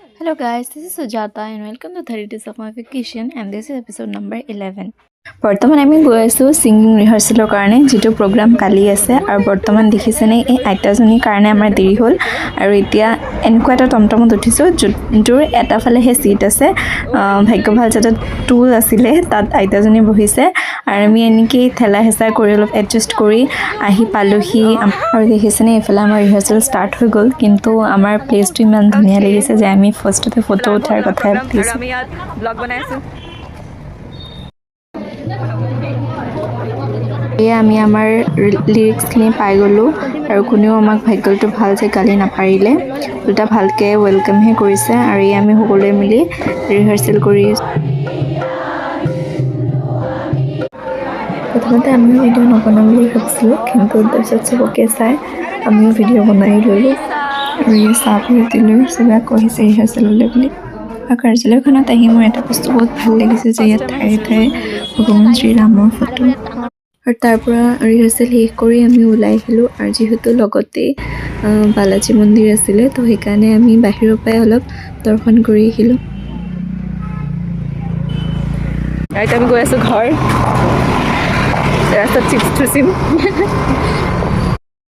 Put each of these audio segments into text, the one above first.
Hello guys, this is Sujata and welcome to 30 Days of My Vacation and this is episode number 11. বৰ্তমান আমি গৈ আছো singing ৰিহাৰ্সেলৰ কাৰণে যেটো প্ৰগ্ৰাম কালি আছে আৰু বৰ্তমান দেখিছেনে এই আইতাজনীৰ কাৰণে আমাৰ দেৰি হ'ল আৰু এতিয়া এনেকুৱা এটা টমটমত উঠিছো যোনটোৰ এটা ফালে হে সিট আছে ভাগ্য ভাল যাতে টুল আছিলে তাত আইতাজনী বহিছে আৰু আমি এনেকৈ ঠেলা হেঁচা কৰি অলপ এডজাষ্ট কৰি আহি পালোহি আৰু দেখিছেনে এইফালে আমাৰ ৰিহাৰ্সেল ষ্টাৰ্ট হৈ গ'ল কিন্তু আমাৰ প্লেচটো ইমান ধুনীয়া লাগিছে যে আমি ফাৰ্ষ্টতে ফটো উঠাৰ কথাই ভাবিছোঁ আমি ইয়াত ব্লগ বনাইছো এয়া আমি আমাৰ লিৰিক্সখিনি পাই গ'লোঁ আৰু কোনেও আমাক ভাগ্যটো ভাল যে গালি নাপাৰিলে উল্টা ভালকৈ ৱেলকামহে কৰিছে আৰু এয়া আমি সকলোৱে মিলি ৰিহাৰ্সেল কৰি প্ৰথমতে আমিও ভিডিঅ' নবনাম বুলি ভাবিছিলোঁ কিন্তু তাৰপিছত চবকে চাই আমিও ভিডিঅ' বনাই ল'লোঁ আৰু এই চাহ পিৰতি লৈ চবে আকৌ আহিছে ৰিহাৰ্সেললৈ বুলি আৰু কাৰ্যালয়খনত আহি মোৰ এটা বস্তু বহুত ভাল লাগিছে যে ইয়াত ঠায়ে ঠায়ে ভগৱান শ্ৰীৰামৰ ফটো আৰু তাৰ পৰা ৰিহাৰ্সেল শেষ কৰি আমি ওলাই আহিলোঁ আৰু যিহেতু লগতে বালাজী মন্দিৰ আছিলে তো সেইকাৰণে আমি বাহিৰৰ পৰাই অলপ দৰ্শন কৰি আহিলোঁ এতিয়া আমি গৈ আছোঁ ঘৰ ৰাস্তাত চিপছ থুচিম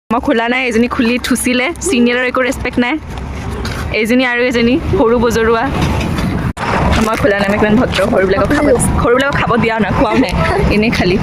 মই খোলা নাই এজনী খুলি থুচিলে চিনিয়ৰৰ একো ৰেচপেক্ট নাই এইজনী আৰু এজনী সৰু বজৰুৱা মই খোলা নাই মই কিমান ভদ্ৰ সৰুবিলাকক খাব দিয়া নাই খোৱাও নাই এনেই খালি